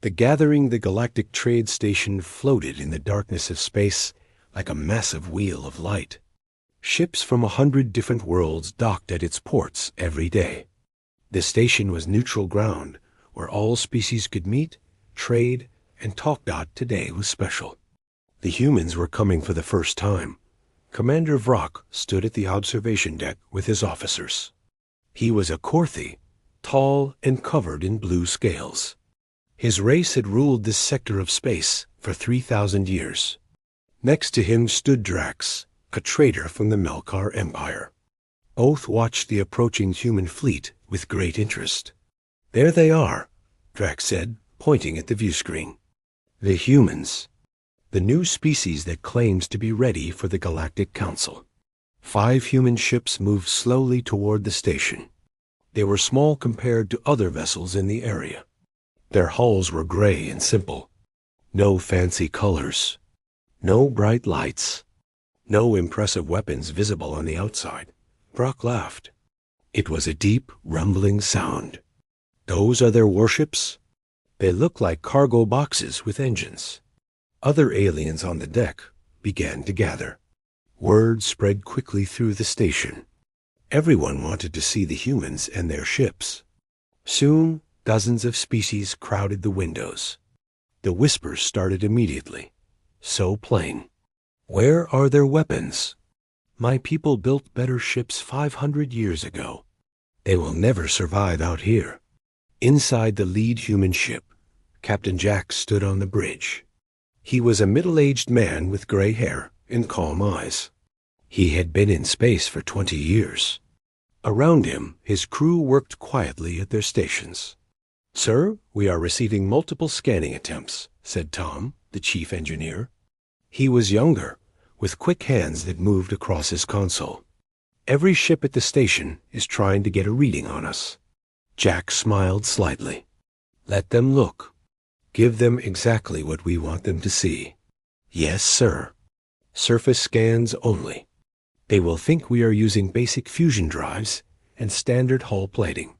The galactic trade station floated in the darkness of space like a massive wheel of light. Ships from 100 different worlds docked at its ports every day. The station was neutral ground where all species could meet, trade, and talk. Today was special. The humans were coming for the first time. Commander Vrock stood at the observation deck with his officers. He was a Korthi, tall and covered in blue scales. His race had ruled this sector of space for 3,000 years. Next to him stood Drax, a trader from the Melkar Empire. Both watched the approaching human fleet with great interest. "There they are," Drax said, pointing at the viewscreen. "The humans. The new species that claims to be ready for the Galactic Council." 5 human ships moved slowly toward the station. They were small compared to other vessels in the area. Their hulls were gray and simple. No fancy colors. No bright lights. No impressive weapons visible on the outside. Brock laughed. It was a deep, rumbling sound. "Those are their warships? They look like cargo boxes with engines." Other aliens on the deck began to gather. Word spread quickly through the station. Everyone wanted to see the humans and their ships. Soon, dozens of species crowded the windows. The whispers started immediately. So plain. "Where are their weapons? My people built better ships 500 years ago. They will never survive out here." Inside the lead human ship, Captain Jack stood on the bridge. He was a middle-aged man with gray hair and calm eyes. He had been in space for 20 years. Around him, his crew worked quietly at their stations. "Sir, we are receiving multiple scanning attempts," said Tom, the chief engineer. He was younger, with quick hands that moved across his console. "Every ship at the station is trying to get a reading on us." Jack smiled slightly. "Let them look. Give them exactly what we want them to see." "Yes, sir. Surface scans only. They will think we are using basic fusion drives and standard hull plating."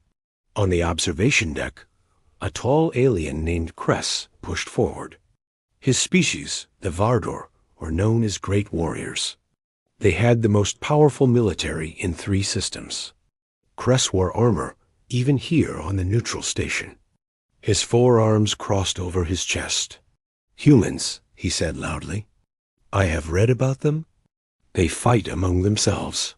On the observation deck, a tall alien named Kress pushed forward. His species, the Vardor, were known as great warriors. They had the most powerful military in 3 systems. Kress wore armor, even here on the neutral station. His forearms crossed over his chest. "Humans," he said loudly. "I have read about them. They fight among themselves.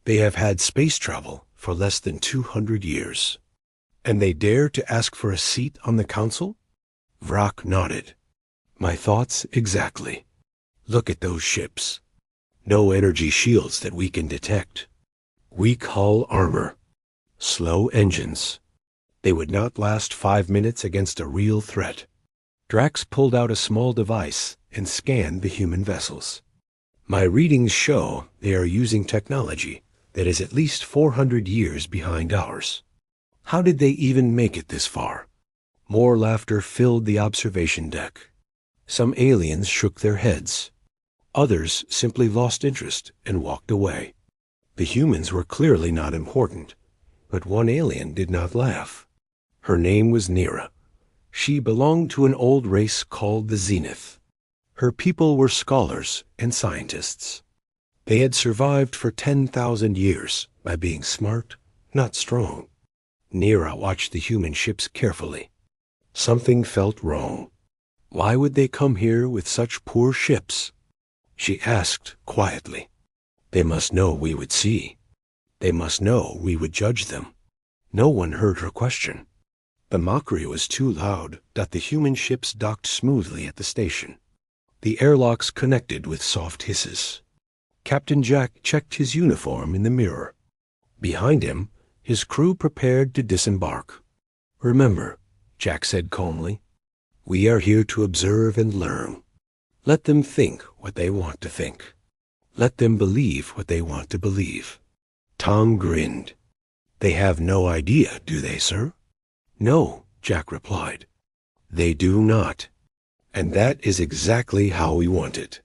They have had space travel for less than 200 years. And they dare to ask for a seat on the council?" Vrock nodded. "My thoughts exactly. Look at those ships. No energy shields that we can detect. Weak hull armor. Slow engines. They would not last 5 minutes against a real threat." Drax pulled out a small device and scanned the human vessels. "My readings show they are using technology that is at least 400 years behind ours. How did they even make it this far?" More laughter filled the observation deck. Some aliens shook their heads. Others simply lost interest and walked away. The humans were clearly not important, but one alien did not laugh. Her name was Nira. She belonged to an old race called the Zenith. Her people were scholars and scientists. They had survived for 10,000 years by being smart, not strong. Nira watched the human ships carefully. Something felt wrong. Why would they come here with such poor ships? She asked quietly. They must know we would see. They must know we would judge them. No one heard her question. The mockery was too loud that the human ships docked smoothly at the station. The airlocks connected with soft hisses. Captain Jack checked his uniform in the mirror. Behind him, his crew prepared to disembark. "Remember," Jack said calmly, "we are here to observe and learn. Let them think what they want to think. Let them believe what they want to believe." Tom grinned. "They have no idea, do they, sir?" "No," Jack replied. "They do not. And that is exactly how we want it."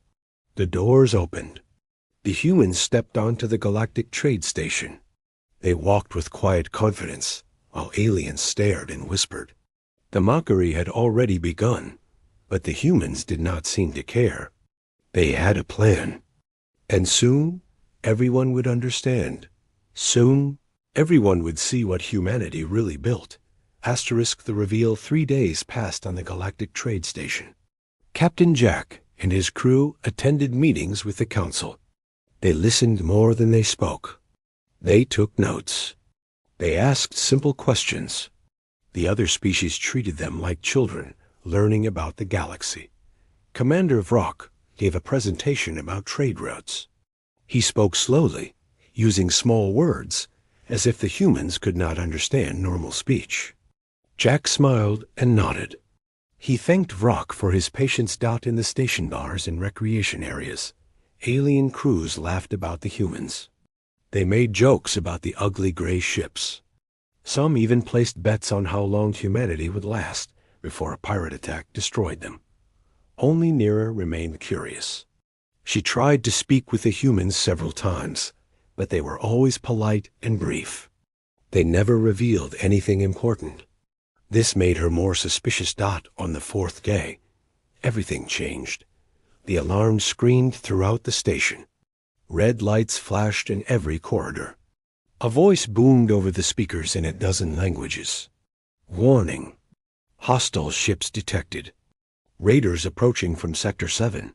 The doors opened. The humans stepped onto the galactic trade station. They walked with quiet confidence, while aliens stared and whispered. The mockery had already begun, but the humans did not seem to care. They had a plan. And soon, everyone would understand. Soon, everyone would see what humanity really built. Asterisk the reveal 3 days passed on the Galactic Trade Station. Captain Jack and his crew attended meetings with the Council. They listened more than they spoke. They took notes. They asked simple questions. The other species treated them like children, learning about the galaxy. Commander Vrock gave a presentation about trade routes. He spoke slowly, using small words, as if the humans could not understand normal speech. Jack smiled and nodded. He thanked Vrock for his patience. In the station bars and recreation areas, alien crews laughed about the humans. They made jokes about the ugly gray ships. Some even placed bets on how long humanity would last before a pirate attack destroyed them. Only Nira remained curious. She tried to speak with the humans several times, but they were always polite and brief. They never revealed anything important. This made her more suspicious. On the 4th day, everything changed. The alarm screamed throughout the station. Red lights flashed in every corridor. A voice boomed over the speakers in a dozen languages. Warning. Hostile ships detected. Raiders approaching from Sector 7.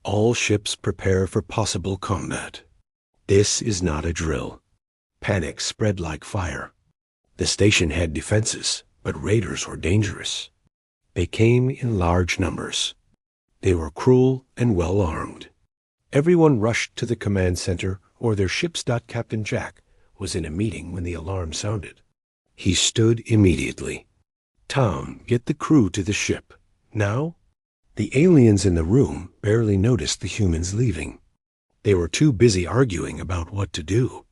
All ships prepare for possible combat. This is not a drill. Panic spread like fire. The station had defenses, but raiders were dangerous. They came in large numbers. They were cruel and well armed. Everyone rushed to the command center or their ships. Captain Jack was in a meeting when the alarm sounded. He stood immediately. Tom, get the crew to the ship. Now? The aliens in the room barely noticed the humans leaving. They were too busy arguing about what to do.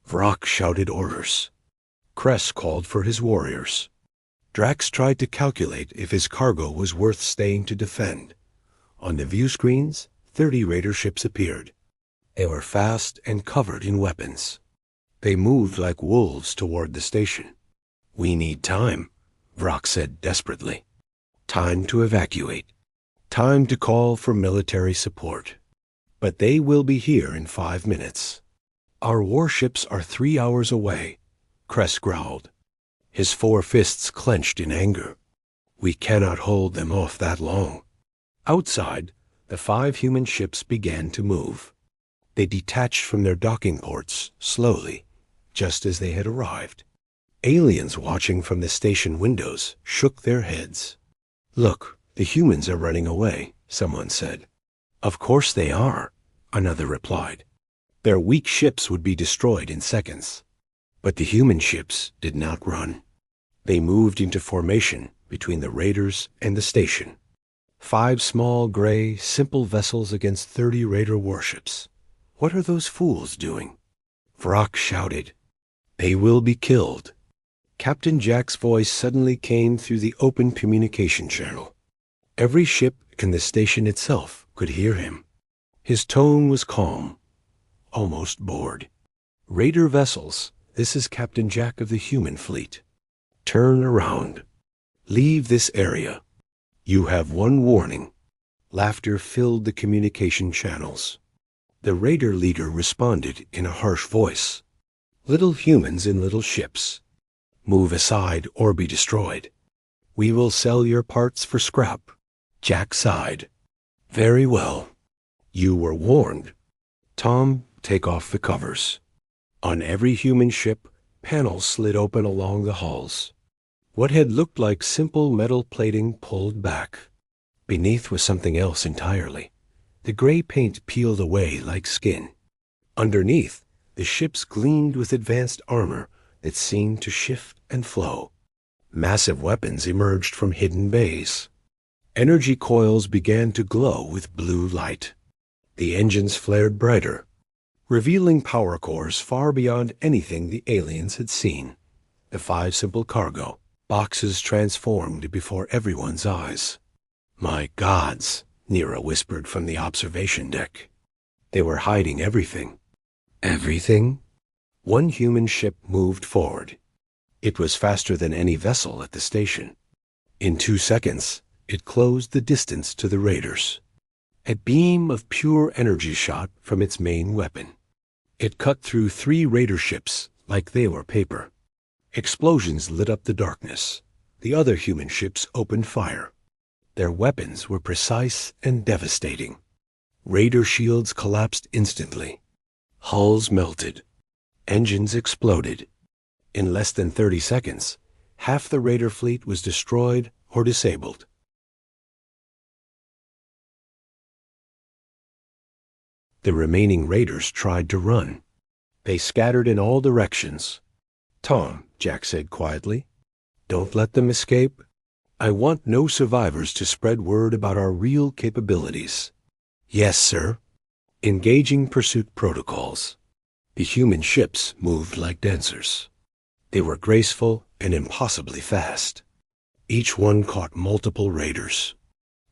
Vrock shouted orders. Kress called for his warriors. Drax tried to calculate if his cargo was worth staying to defend. On the view screens, 30 raider ships appeared. They were fast and covered in weapons. They moved like wolves toward the station. We need time, Vrock said desperately. Time to evacuate. Time to call for military support. But they will be here in 5 minutes. Our warships are 3 hours away, Kress growled. His 4 fists clenched in anger. We cannot hold them off that long. Outside, the 5 human ships began to move. They detached from their docking ports slowly, just as they had arrived. Aliens watching from the station windows shook their heads. Look, the humans are running away, someone said. Of course they are, another replied. Their weak ships would be destroyed in seconds. But the human ships did not run. They moved into formation between the raiders and the station. 5 small, gray, simple vessels against 30 raider warships. What are those fools doing? Vrock shouted. They will be killed. Captain Jack's voice suddenly came through the open communication channel. Every ship and the station itself could hear him. His tone was calm, almost bored. Raider vessels, this is Captain Jack of the human fleet. Turn around. Leave this area. You have one warning. Laughter filled the communication channels. The raider leader responded in a harsh voice. Little humans in little ships. Move aside or be destroyed. We will sell your parts for scrap. Jack sighed. Very well. You were warned. Tom, take off the covers. On every human ship, panels slid open along the hulls. What had looked like simple metal plating pulled back. Beneath was something else entirely. The gray paint peeled away like skin. Underneath, the ships gleamed with advanced armor that seemed to shift and flow. Massive weapons emerged from hidden bays. Energy coils began to glow with blue light. The engines flared brighter, revealing power cores far beyond anything the aliens had seen. The 5 simple cargo boxes transformed before everyone's eyes. My gods, Nira whispered from the observation deck. They were hiding everything. Everything? One human ship moved forward. It was faster than any vessel at the station. In 2 seconds, it closed the distance to the raiders. A beam of pure energy shot from its main weapon. It cut through 3 raider ships like they were paper. Explosions lit up the darkness. The other human ships opened fire. Their weapons were precise and devastating. Raider shields collapsed instantly. Hulls melted. Engines exploded. In less than 30 seconds, half the raider fleet was destroyed or disabled. The remaining raiders tried to run. They scattered in all directions. "Tom," Jack said quietly, "don't let them escape. I want no survivors to spread word about our real capabilities." "Yes, sir." Engaging pursuit protocols. The human ships moved like dancers. They were graceful and impossibly fast. Each one caught multiple raiders.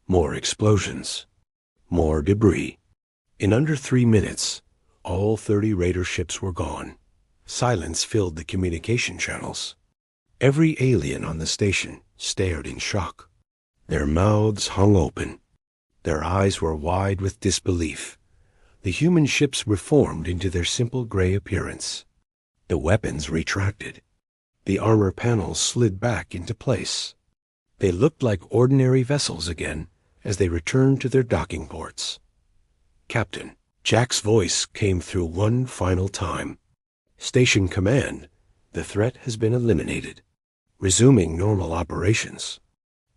More explosions. More debris. In under 3 minutes, all 30 raider ships were gone. Silence filled the communication channels. Every alien on the station stared in shock. Their mouths hung open. Their eyes were wide with disbelief. The human ships reformed into their simple gray appearance. The weapons retracted. The armor panels slid back into place. They looked like ordinary vessels again as they returned to their docking ports. "Captain," Jack's voice came through one final time. "Station command, the threat has been eliminated. Resuming normal operations."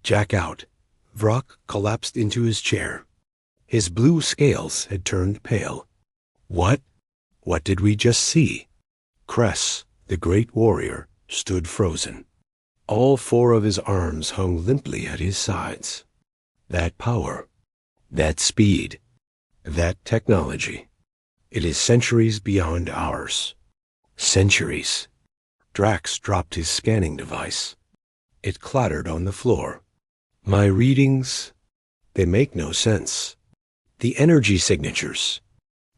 Jack out. Vrock collapsed into his chair. His blue scales had turned pale. What did we just see? Kress, the great warrior, stood frozen. All 4 of his arms hung limply at his sides. That power, that speed, that technology. It is centuries beyond ours. Centuries. Drax dropped his scanning device. It clattered on the floor. "My readings, they make no sense. The energy signatures,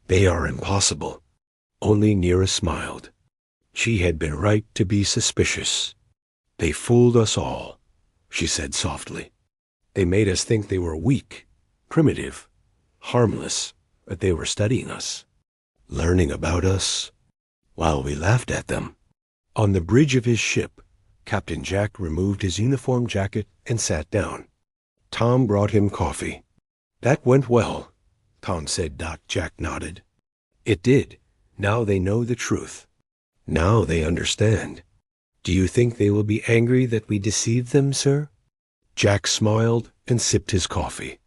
they are impossible." Only Neera smiled. She had been right to be suspicious. "They fooled us all," she said softly. "They made us think they were weak, primitive, harmless, but they were studying us, learning about us, while we laughed at them." On the bridge of his ship, Captain Jack removed his uniform jacket and sat down. Tom brought him coffee. "That went well," Tom said. Jack nodded. "It did. Now they know the truth. Now they understand. Do you think they will be angry that we deceived them, sir?" Jack smiled and sipped his coffee.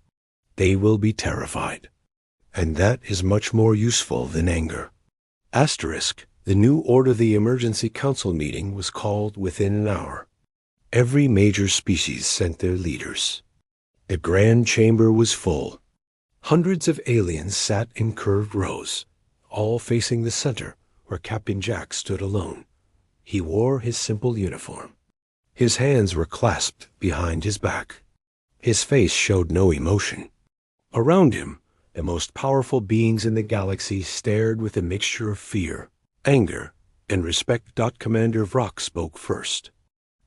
"They will be terrified. And that is much more useful than anger." Asterisk, the new Order of the Emergency Council meeting was called within an hour. Every major species sent their leaders. The grand chamber was full. Hundreds of aliens sat in curved rows, all facing the center where Captain Jack stood alone. He wore his simple uniform. His hands were clasped behind his back. His face showed no emotion. Around him, the most powerful beings in the galaxy stared with a mixture of fear, anger, and respect. Commander Vrock spoke first.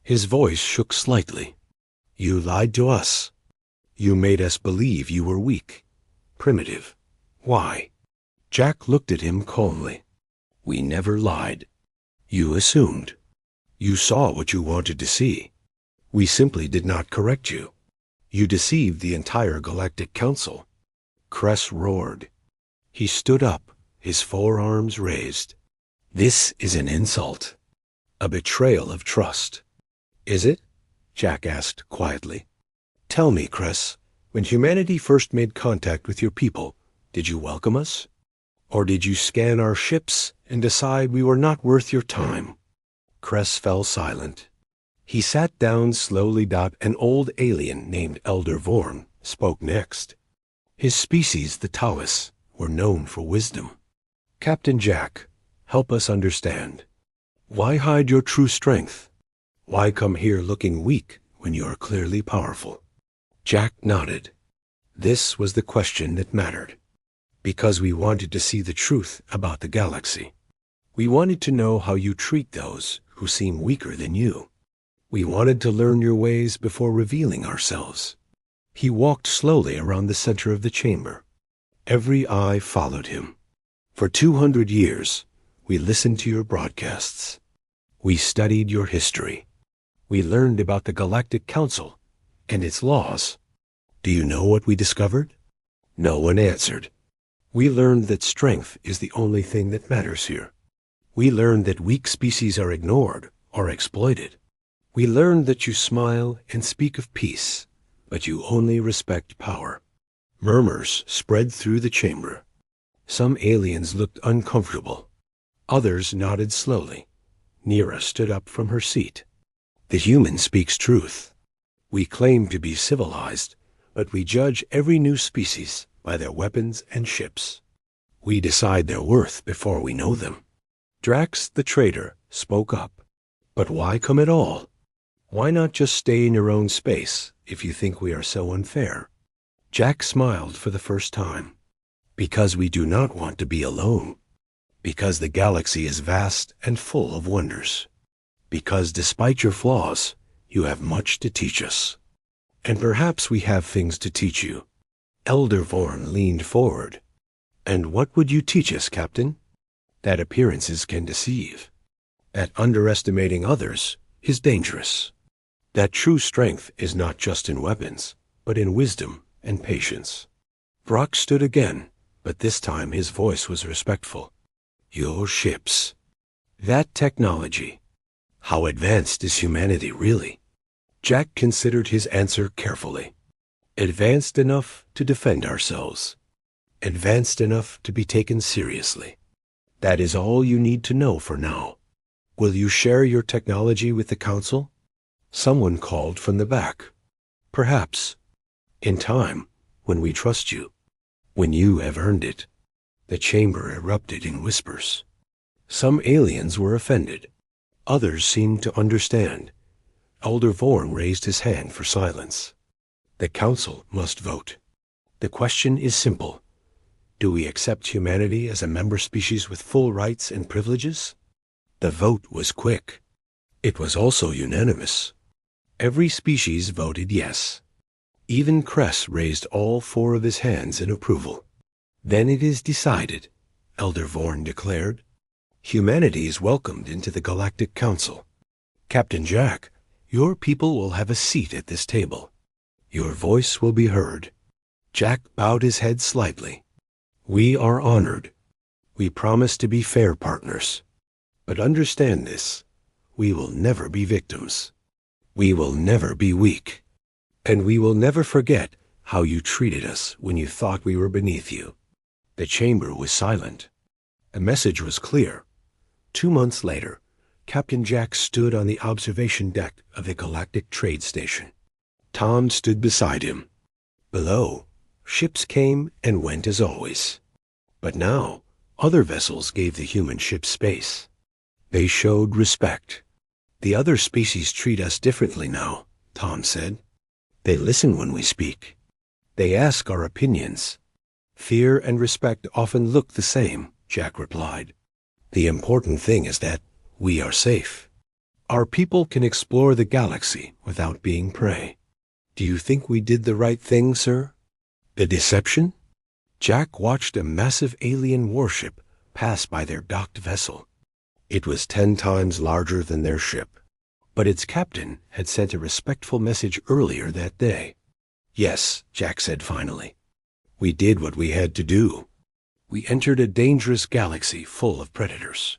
His voice shook slightly. "You lied to us. You made us believe you were weak, primitive. Why?" Jack looked at him calmly. "We never lied. You assumed. You saw what you wanted to see. We simply did not correct you. You deceived the entire Galactic Council." Kress roared. He stood up, his forearms raised. "This is an insult. A betrayal of trust." "Is it?" Jack asked quietly. "Tell me, Kress, when humanity first made contact with your people, did you welcome us? Or did you scan our ships and decide we were not worth your time?" Kress fell silent. He sat down slowly. An old alien named Elder Vorn spoke next. His species, the Taoists, were known for wisdom. "Captain Jack, help us understand. Why hide your true strength? Why come here looking weak when you are clearly powerful?" Jack nodded. This was the question that mattered. Because we wanted to see the truth about the galaxy. We wanted to know how you treat those who seem weaker than you. We wanted to learn your ways before revealing ourselves. He walked slowly around the center of the chamber. Every eye followed him. For 200 years, we listened to your broadcasts. We studied your history. We learned about the Galactic Council and its laws. Do you know what we discovered? No one answered. We learned that strength is the only thing that matters here. We learned that weak species are ignored or exploited. We learned that you smile and speak of peace, but you only respect power. Murmurs spread through the chamber. Some aliens looked uncomfortable. Others nodded slowly. Nira stood up from her seat. The human speaks truth. We claim to be civilized, but we judge every new species by their weapons and ships. We decide their worth before we know them. Drax the trader spoke up. But why come at all? Why not just stay in your own space if you think we are so unfair? Jack smiled for the first time. Because we do not want to be alone. Because the galaxy is vast and full of wonders. Because despite your flaws, you have much to teach us. And perhaps we have things to teach you. Elder Vorn leaned forward. And what would you teach us, Captain? That appearances can deceive. That underestimating others is dangerous. That true strength is not just in weapons, but in wisdom and patience. Brock stood again, but this time his voice was respectful. Your ships. That technology. How advanced is humanity really? Jack considered his answer carefully. Advanced enough to defend ourselves. Advanced enough to be taken seriously. That is all you need to know for now. Will you share your technology with the Council? Someone called from the back. Perhaps. In time, when we trust you. When you have earned it. The chamber erupted in whispers. Some aliens were offended. Others seemed to understand. Elder Vorn raised his hand for silence. The Council must vote. The question is simple. Do we accept humanity as a member species with full rights and privileges? The vote was quick. It was also unanimous. Every species voted yes. Even Kress raised all 4 of his hands in approval. Then it is decided, Elder Vorn declared. Humanity is welcomed into the Galactic Council. Captain Jack, your people will have a seat at this table. Your voice will be heard. Jack bowed his head slightly. We are honored. We promise to be fair partners. But understand this, we will never be victims. We will never be weak. And we will never forget how you treated us when you thought we were beneath you. The chamber was silent. A message was clear. 2 months later, Captain Jack stood on the observation deck of the Galactic Trade Station. Tom stood beside him. Below, ships came and went as always. But now, other vessels gave the human ship space. They showed respect. The other species treat us differently now, Tom said. They listen when we speak. They ask our opinions. Fear and respect often look the same, Jack replied. The important thing is that we are safe. Our people can explore the galaxy without being prey. Do you think we did the right thing, sir? The deception? Jack watched a massive alien warship pass by their docked vessel. It was 10 times larger than their ship, but its captain had sent a respectful message earlier that day. Yes, Jack said finally. We did what we had to do. We entered a dangerous galaxy full of predators.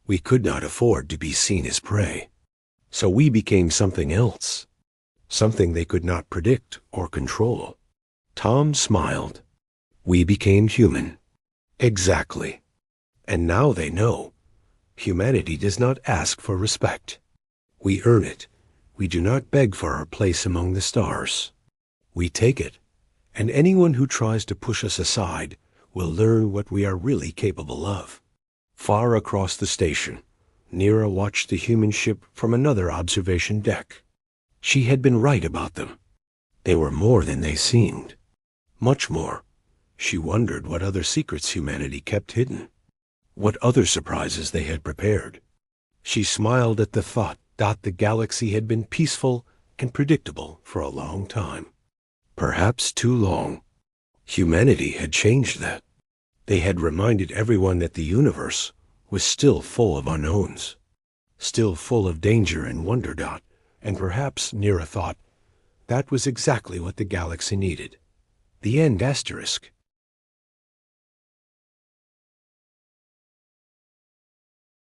We could not afford to be seen as prey. So we became something else. Something they could not predict or control. Tom smiled. We became human. Exactly. And now they know. Humanity does not ask for respect. We earn it. We do not beg for our place among the stars. We take it. And anyone who tries to push us aside will learn what we are really capable of. Far across the station, Nira watched the human ship from another observation deck. She had been right about them. They were more than they seemed. Much more. She wondered what other secrets humanity kept hidden. What other surprises they had prepared. She smiled at the thought The galaxy had been peaceful and predictable for a long time. Perhaps too long. Humanity had changed that. They had reminded everyone that the universe was still full of unknowns, still full of danger and wonder. And perhaps, Nira thought, that was exactly what the galaxy needed. The end asterisk